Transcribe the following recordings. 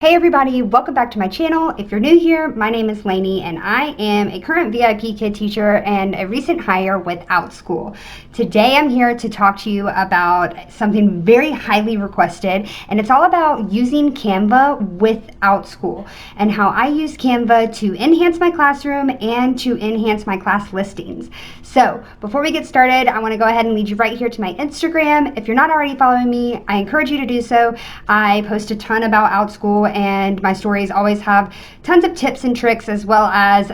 Hey everybody, welcome back to my channel. If you're new here, my name is Lainey and I am a current VIP kid teacher and a recent hire with Outschool. Today I'm here to talk to you about something very highly requested, and it's all about using Canva with Outschool and how I use Canva to enhance my classroom and to enhance my class listings. So before we get started, I want to go ahead and lead you right here to my Instagram. If you're not already following me, I encourage you to do so. I post a ton about Outschool and my stories always have tons of tips and tricks as well as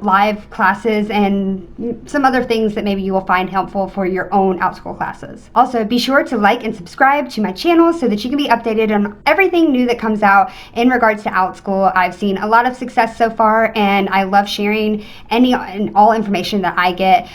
live classes and some other things that maybe you will find helpful for your own Outschool classes. Also, be sure to like and subscribe to my channel so that you can be updated on everything new that comes out in regards to Outschool. I've seen a lot of success so far and I love sharing any and all information that I get.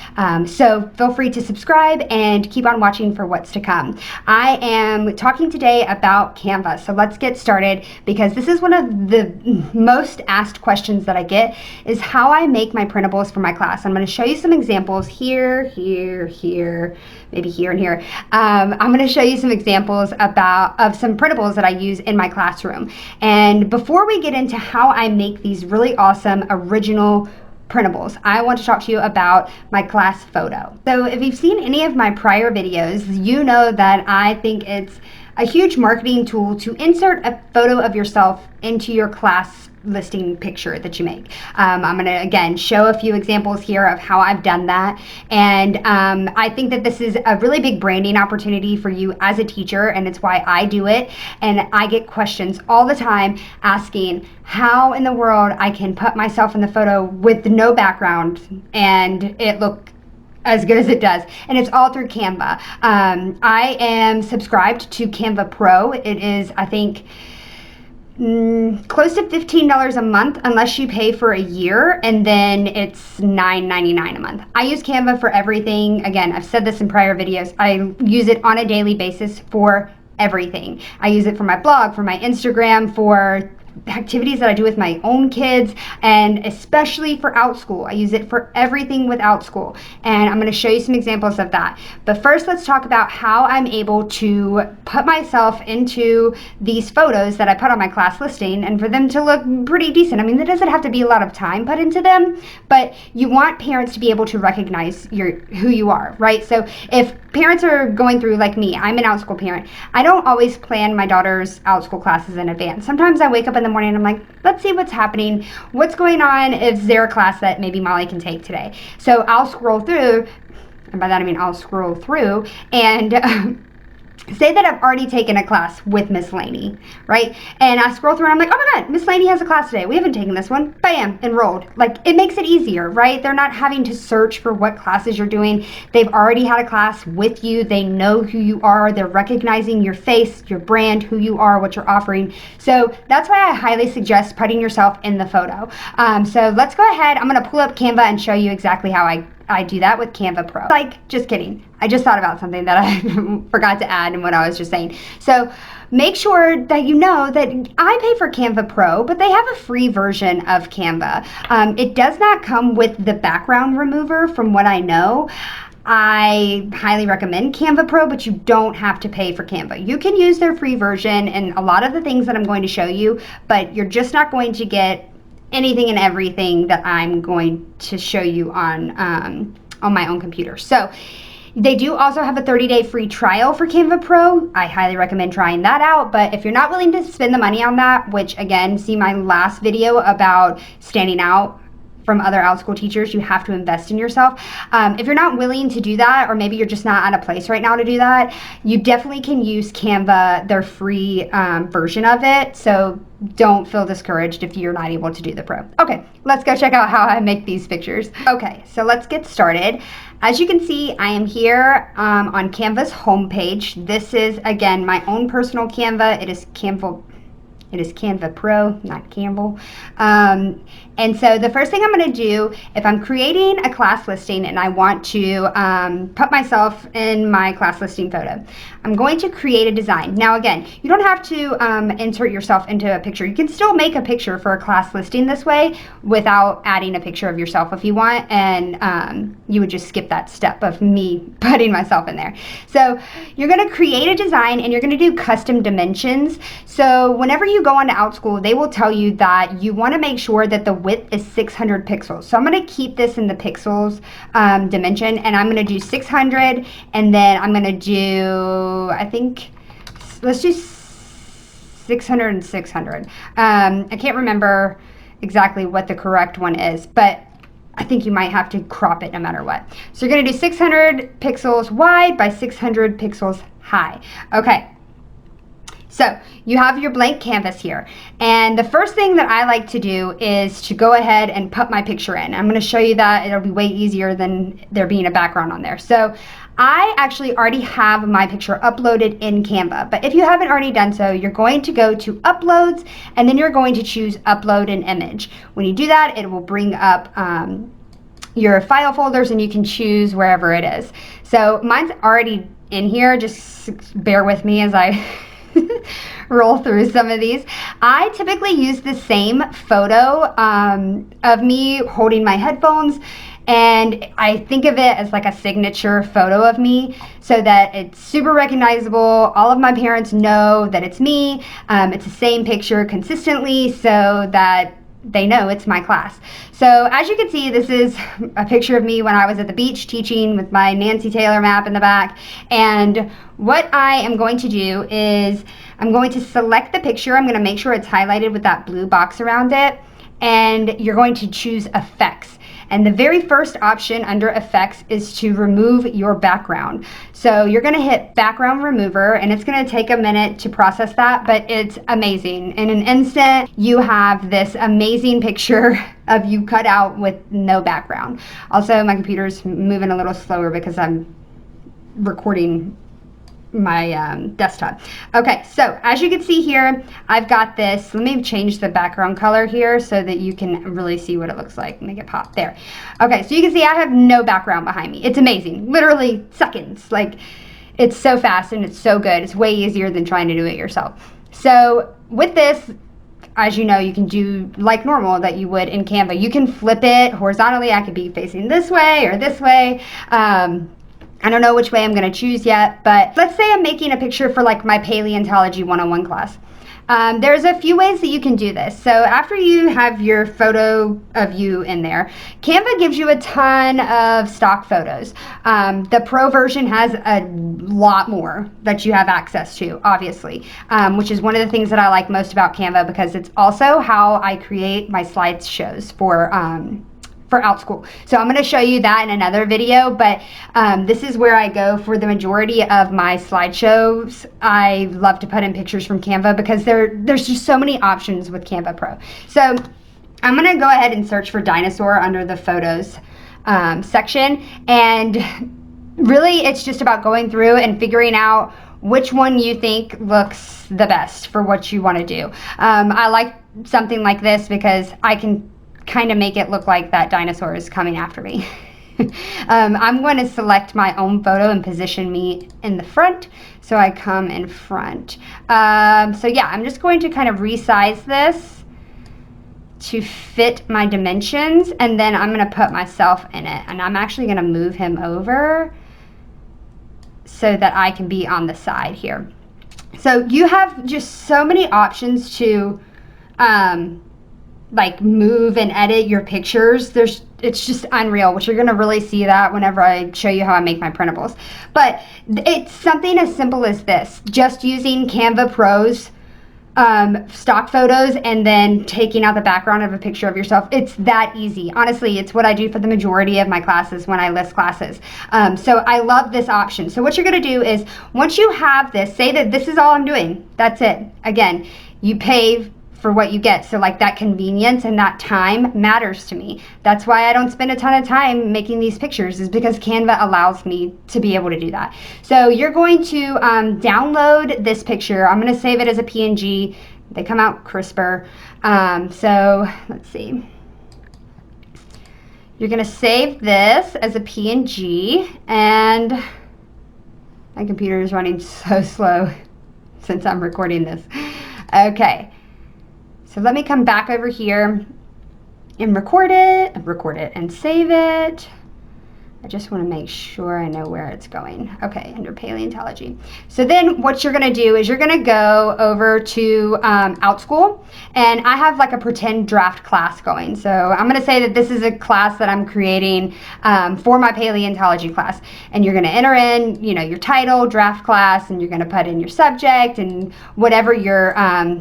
So feel free to subscribe and keep on watching for what's to come. I am talking today about Canva, so let's get started because this is one of the most asked questions that I get is how I make my printables for my class. I'm going to show you some examples here, maybe here and here. I'm going to show you some examples of some printables that I use in my classroom. And before we get into how I make these really awesome original printables, I want to talk to you about my class photo. So if you've seen any of my prior videos, you know that I think it's a huge marketing tool to insert a photo of yourself into your class listing picture that you make. I'm going to again show a few examples here of how I've done that, and I think that this is a really big branding opportunity for you as a teacher, and it's why I do it. And I get questions all the time asking how in the world I can put myself in the photo with no background and it look as good as it does, and it's all through Canva. I am subscribed to Canva Pro. It is, I think, close to $15 a month unless you pay for a year, and then it's $9.99 a month. I use Canva for everything. Again, I've said this in prior videos. I use it on a daily basis for everything. I use it for my blog, for my Instagram, for activities that I do with my own kids, and especially for Outschool. I use it for everything with Outschool, and I'm going to show you some examples of that. But first, let's talk about how I'm able to put myself into these photos that I put on my class listing and for them to look pretty decent. I mean, there doesn't have to be a lot of time put into them, but you want parents to be able to recognize who you are, right? So if parents are going through, like me, I'm an Outschool parent, I don't always plan my daughter's Outschool classes in advance. Sometimes I wake up in the morning and I'm like, let's see what's happening, what's going on, is there a class that maybe Molly can take today? So I'll scroll through, and by that I mean I'll scroll through and say that I've already taken a class with Miss Lainey, right? And I scroll through and I'm like, oh my God, Miss Lainey has a class today. We haven't taken this one. Bam, enrolled. Like, it makes it easier, right? They're not having to search for what classes you're doing. They've already had a class with you. They know who you are. They're recognizing your face, your brand, who you are, what you're offering. So that's why I highly suggest putting yourself in the photo. So let's go ahead. I'm going to pull up Canva and show you exactly how I do that with Canva Pro. Like, just kidding. I just thought about something that I forgot to add in what I was just saying. So make sure that you know that I pay for Canva Pro, but they have a free version of Canva. It does not come with the background remover from what I know. I highly recommend Canva Pro, but you don't have to pay for Canva. You can use their free version and a lot of the things that I'm going to show you, but you're just not going to get anything and everything that I'm going to show you on my own computer. So they do also have a 30-day free trial for Canva Pro. I highly recommend trying that out, but if you're not willing to spend the money on that, which again, see my last video about standing out from other Outschool teachers, you have to invest in yourself. If you're not willing to do that, or maybe you're just not at a place right now to do that, you definitely can use Canva, their free version of it. So don't feel discouraged if you're not able to do the Pro. Okay, let's go check out how I make these pictures. Okay, so let's get started. As you can see, I am here on Canva's homepage. This is, again, my own personal Canva. It is Canva Pro, not Canva. And so the first thing I'm going to do, if I'm creating a class listing and I want to put myself in my class listing photo, I'm going to create a design. Now again, you don't have to insert yourself into a picture. You can still make a picture for a class listing this way without adding a picture of yourself if you want, and you would just skip that step of me putting myself in there. So you're going to create a design and you're going to do custom dimensions. So whenever you you go onto Outschool, they will tell you that you want to make sure that the width is 600 pixels. So I'm going to keep this in the pixels dimension, and I'm going to do 600, and then I'm going to do, I think, let's do 600 and 600. I can't remember exactly what the correct one is, but I think you might have to crop it no matter what. So you're going to do 600 pixels wide by 600 pixels high. Okay. So you have your blank canvas here, and the first thing that I like to do is to go ahead and put my picture in. I'm going to show you that. It'll be way easier than there being a background on there. So I actually already have my picture uploaded in Canva, but if you haven't already done so, you're going to go to Uploads, and then you're going to choose Upload an Image. When you do that, it will bring up your file folders, and you can choose wherever it is. So mine's already in here. Just bear with me as I roll through some of these. I typically use the same photo of me holding my headphones, and I think of it as like a signature photo of me so that it's super recognizable. All of my parents know that it's me. It's the same picture consistently so that they know it's my class. So as you can see, this is a picture of me when I was at the beach teaching with my Nancy Taylor map in the back. And what I am going to do is I'm going to select the picture. I'm going to make sure it's highlighted with that blue box around it. And you're going to choose Effects. And the very first option under Effects is to remove your background. So you're going to hit Background Remover, and it's going to take a minute to process that, but it's amazing. In an instant, you have this amazing picture of you cut out with no background. Also, my computer's moving a little slower because I'm recording my desktop. Okay, so as you can see here, I've got this. Let me change the background color here so that you can really see what it looks like. Make it pop there. Okay, so you can see I have no background behind me. It's amazing. Literally seconds. Like, it's so fast and it's so good. It's way easier than trying to do it yourself. So with this, as you know, you can do like normal that you would in Canva. You can flip it horizontally. I could be facing this way or this way. I don't know which way I'm going to choose yet, but let's say I'm making a picture for like my Paleontology 101 class. There's a few ways that you can do this. So after you have your photo of you in there, Canva gives you a ton of stock photos. The Pro version has a lot more that you have access to, obviously, which is one of the things that I like most about Canva, because it's also how I create my slideshows for Outschool. So I'm going to show you that in another video, but this is where I go for the majority of my slideshows. I love to put in pictures from Canva because there's just so many options with Canva Pro. So I'm going to go ahead and search for dinosaur under the photos section, and really it's just about going through and figuring out which one you think looks the best for what you want to do. I like something like this because I can kind of make it look like that dinosaur is coming after me. I'm going to select my own photo and position me in the front so I come in front. So yeah, I'm just going to kind of resize this to fit my dimensions, and then I'm going to put myself in it, and I'm actually going to move him over so that I can be on the side here. So you have just so many options to like move and edit your pictures. It's just unreal, which you're gonna really see that whenever I show you how I make my printables. But it's something as simple as this, just using Canva Pro's stock photos and then taking out the background of a picture of yourself. It's that easy. Honestly, it's what I do for the majority of my classes when I list classes. So I love this option. So what you're gonna do is, once you have this, say that this is all I'm doing, that's it. Again, you pay for what you get. So like that convenience and that time matters to me. That's why I don't spend a ton of time making these pictures, is because Canva allows me to be able to do that. So you're going to download this picture. I'm going to save it as a PNG. They come out crisper. So let's see. You're going to save this as a PNG, and my computer is running so slow since I'm recording this. Okay. So let me come back over here and record it and save it. I just want to make sure I know where it's going. Okay, under paleontology. So then what you're going to do is you're going to go over to Outschool, and I have like a pretend draft class going. So I'm going to say that this is a class that I'm creating for my paleontology class, and you're going to enter in, you know, your title, draft class, and you're going to put in your subject and whatever your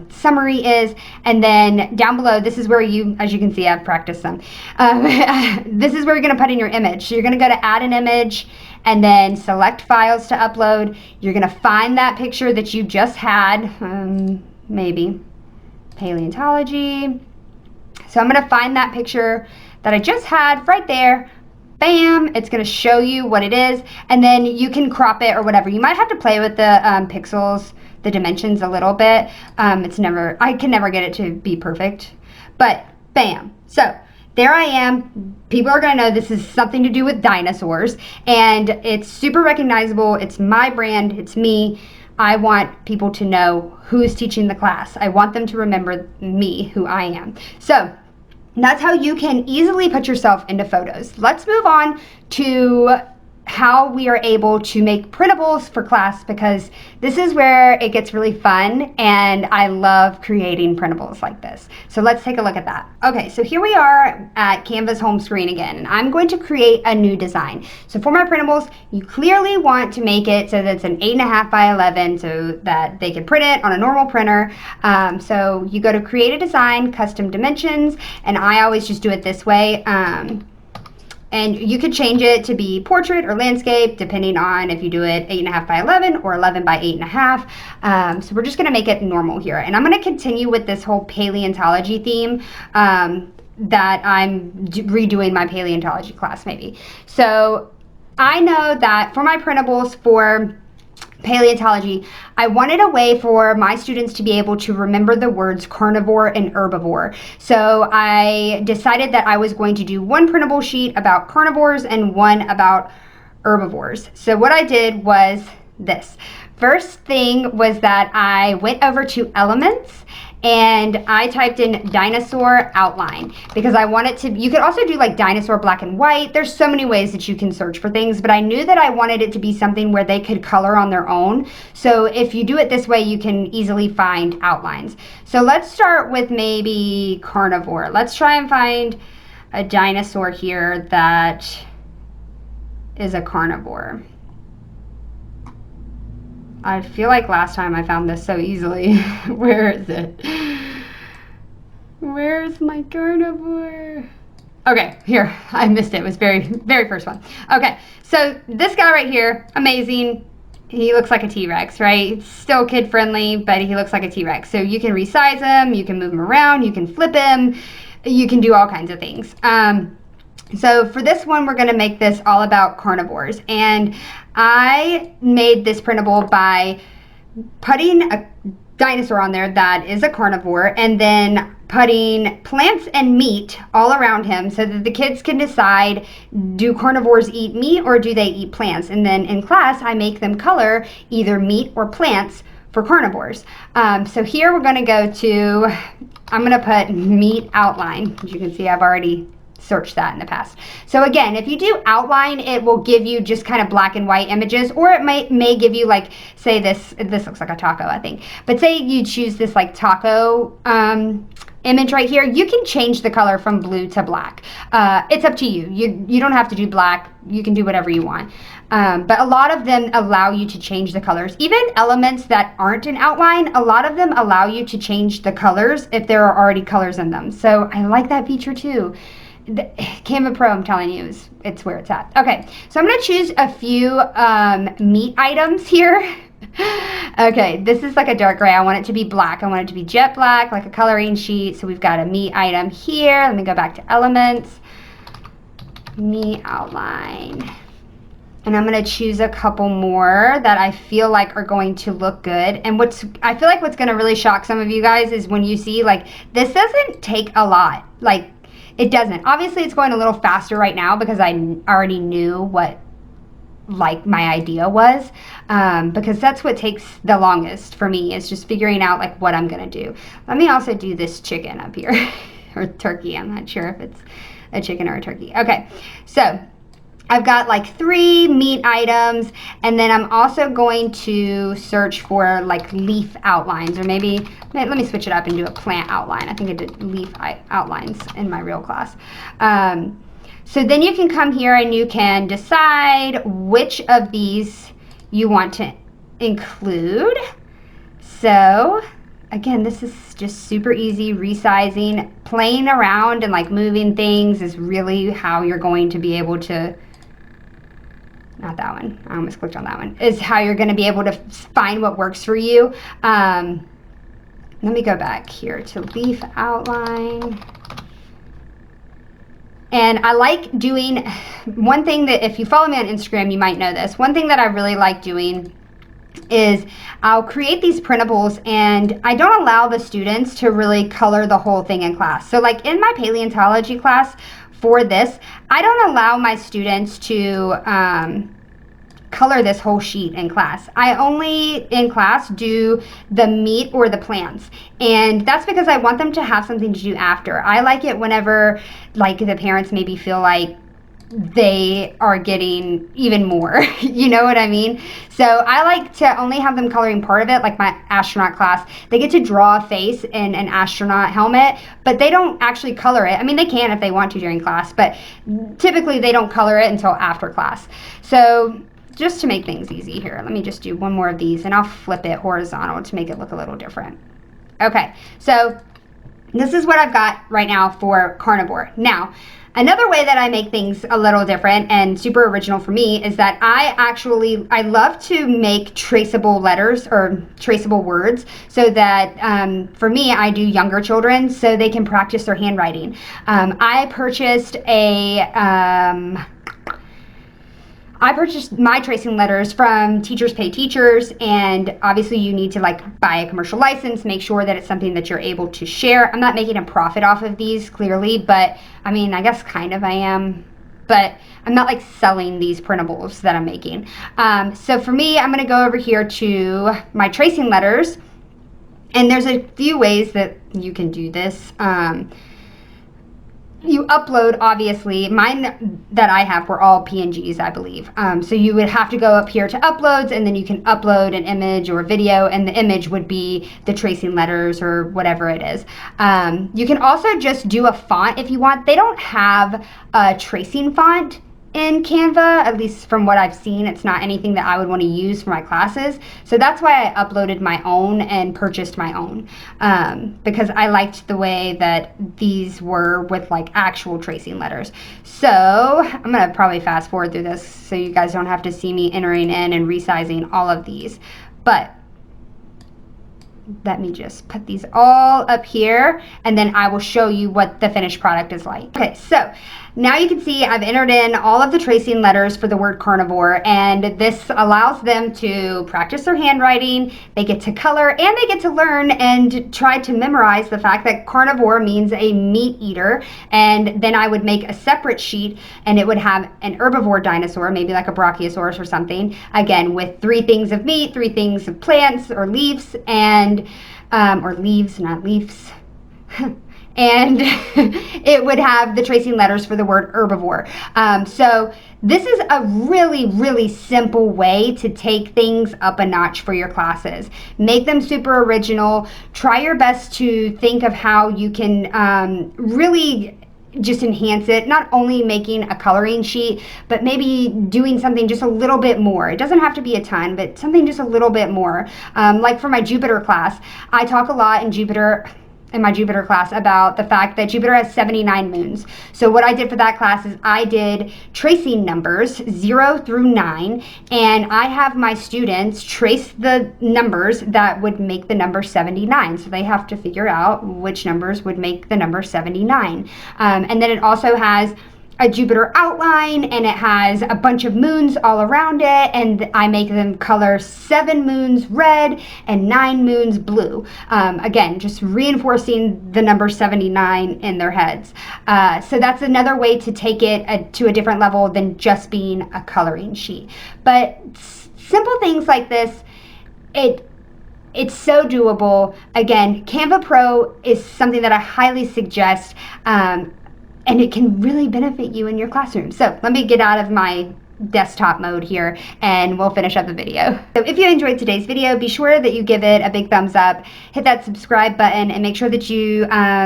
summary is, and then down below, this is where you, as you can see, I've practiced some. This is where you're going to put in your image. So you're going to go to add an image and then select files to upload. You're going to find that picture that you just had, maybe paleontology. So I'm going to find that picture that I just had right there. Bam, it's going to show you what it is, and then you can crop it or whatever. You might have to play with the pixels, the dimensions a little bit. I can never get it to be perfect, but bam. So there I am. People are going to know this is something to do with dinosaurs, and it's super recognizable. It's my brand. It's me. I want people to know who's teaching the class. I want them to remember me, who I am. So that's how you can easily put yourself into photos. Let's move on to how we are able to make printables for class, because this is where it gets really fun, and I love creating printables like this. So let's take a look at that. Okay, so here we are at Canva's home screen again, and I'm going to create a new design. So for my printables, you clearly want to make it so that it's an 8.5 by 11 so that they can print it on a normal printer. So you go to create a design, custom dimensions, and I always just do it this way. And you could change it to be portrait or landscape, depending on if you do it 8.5 by 11 or 11 by 8.5. So we're just gonna make it normal here. And I'm gonna continue with this whole paleontology theme that I'm redoing my paleontology class maybe. So I know that for my printables for paleontology, I wanted a way for my students to be able to remember the words carnivore and herbivore. So I decided that I was going to do one printable sheet about carnivores and one about herbivores. So what I did was this. First thing was that I went over to Elements and I typed in dinosaur outline, because I wanted to, you could also do like dinosaur black and white. There's so many ways that you can search for things, but I knew that I wanted it to be something where they could color on their own. So if you do it this way, you can easily find outlines. So let's start with maybe carnivore. Let's try and find a dinosaur here that is a carnivore. I feel like last time I found this so easily. Where is it? Where's my carnivore? Okay, here, I missed it. It was very first one. Okay, so this guy right here, amazing. He looks like a T-Rex, right? It's still kid friendly, but he looks like a T-Rex. So you can resize him, you can move him around, you can flip him, you can do all kinds of things. So for this one, we're gonna make this all about carnivores. And I made this printable by putting a dinosaur on there that is a carnivore, and then putting plants and meat all around him so that the kids can decide, do carnivores eat meat or do they eat plants? And then in class, I make them color either meat or plants for carnivores. So here we're gonna go to, I'm gonna put meat outline. As you can see, I've already search that in the past. So again, if you do outline, it will give you just kind of black and white images, or it may give you like, say this looks like a taco, I think. But say you choose this like taco image right here, you can change the color from blue to black. It's up to you. You don't have to do black. You can do whatever you want. But a lot of them allow you to change the colors. Even elements that aren't an outline, a lot of them allow you to change the colors if there are already colors in them. So I like that feature too. Canva Pro, I'm telling you, it's where it's at. Okay, so I'm going to choose a few meat items here. Okay, this is like a dark gray. I want it to be black. I want it to be jet black, like a coloring sheet. So we've got a meat item here. Let me go back to Elements. Meat outline. And I'm going to choose a couple more that I feel like are going to look good. And I feel like what's going to really shock some of you guys is when you see, like, this doesn't take a lot. Like, it doesn't. Obviously, it's going a little faster right now because I already knew what, like, my idea was. Because that's what takes the longest for me, is just figuring out, like, what I'm going to do. Let me also do this chicken up here. Or turkey. I'm not sure if it's a chicken or a turkey. Okay, so I've got like 3 meat items, and then I'm also going to search for like leaf outlines, or maybe let me switch it up and do a plant outline. I think I did leaf outlines in my real class. So then you can come here and you can decide which of these you want to include. So again, this is just super easy. Resizing, playing around and like moving things is really how you're going to be able to, not that one, I almost clicked on that one, is how you're going to be able to find what works for you. Let me go back here to leaf outline. And I like doing, one thing that if you follow me on Instagram, you might know this. One thing that I really like doing is I'll create these printables, and I don't allow the students to really color the whole thing in class. So like in my paleontology class for this, I don't allow my students to color this whole sheet in class. I only in class do the meat or the plants, and that's because I want them to have something to do after. I like it whenever like the parents maybe feel like they are getting even more, you know what I mean? So I like to only have them coloring part of it, like my astronaut class. They get to draw a face in an astronaut helmet, but they don't actually color it. I mean, they can if they want to during class, but typically they don't color it until after class. So just to make things easy here, let me just do one more of these, and I'll flip it horizontal to make it look a little different. Okay, so this is what I've got right now for carnivore. Now, another way that I make things a little different and super original for me is that I love to make traceable letters or traceable words, so that for me, I do younger children so they can practice their handwriting. I purchased my tracing letters from Teachers Pay Teachers, and obviously you need to like buy a commercial license, make sure that it's something that you're able to share. I'm not making a profit off of these clearly, but I mean, I guess kind of I am, but I'm not like selling these printables that I'm making. So for me, I'm gonna go over here to my tracing letters, and there's a few ways that you can do this. You upload, obviously, mine that I have were all PNGs, I believe. So you would have to go up here to uploads, and then you can upload an image or video, and the image would be the tracing letters or whatever it is. You can also just do a font if you want. They don't have a tracing font in Canva, at least from what I've seen. It's not anything that I would want to use for my classes. So that's why I uploaded my own and purchased my own, because I liked the way that these were with like actual tracing letters. So I'm gonna probably fast forward through this so you guys don't have to see me entering in and resizing all of these. But let me just put these all up here, and then I will show you what the finished product is like. Okay, so now you can see I've entered in all of the tracing letters for the word carnivore, and this allows them to practice their handwriting. They get to color, and they get to learn and try to memorize the fact that carnivore means a meat eater. And then I would make a separate sheet, and it would have an herbivore dinosaur, maybe like a brachiosaurus or something, again with 3 things of meat, 3 things of plants or leaves, and or leaves, not leaves. And it would have the tracing letters for the word herbivore. So this is a really, really simple way to take things up a notch for your classes. Make them super original. Try your best to think of how you can really just enhance it, not only making a coloring sheet, but maybe doing something just a little bit more. It doesn't have to be a ton, but something just a little bit more. Like for my Jupiter class, I talk a lot in my Jupiter class about the fact that Jupiter has 79 moons. So what I did for that class is I did tracing numbers 0 through 9, and I have my students trace the numbers that would make the number 79. So they have to figure out which numbers would make the number 79. And then it also has a Jupiter outline, and it has a bunch of moons all around it, and I make them color 7 moons red and 9 moons blue. Again, just reinforcing the number 79 in their heads. So that's another way to take it to a different level than just being a coloring sheet. But simple things like this, it's so doable. Again, Canva Pro is something that I highly suggest. and it can really benefit you in your classroom. So let me get out of my desktop mode here and we'll finish up the video. So if you enjoyed today's video, be sure that you give it a big thumbs up, hit that subscribe button, and make sure that you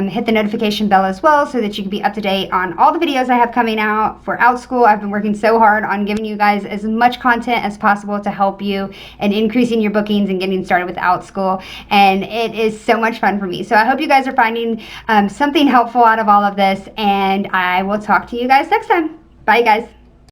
hit the notification bell as well so that you can be up to date on all the videos I have coming out for Outschool. I've been working so hard on giving you guys as much content as possible to help you in increasing your bookings and getting started with Outschool, and it is so much fun for me. So I hope you guys are finding something helpful out of all of this, and I will talk to you guys next time. Bye guys.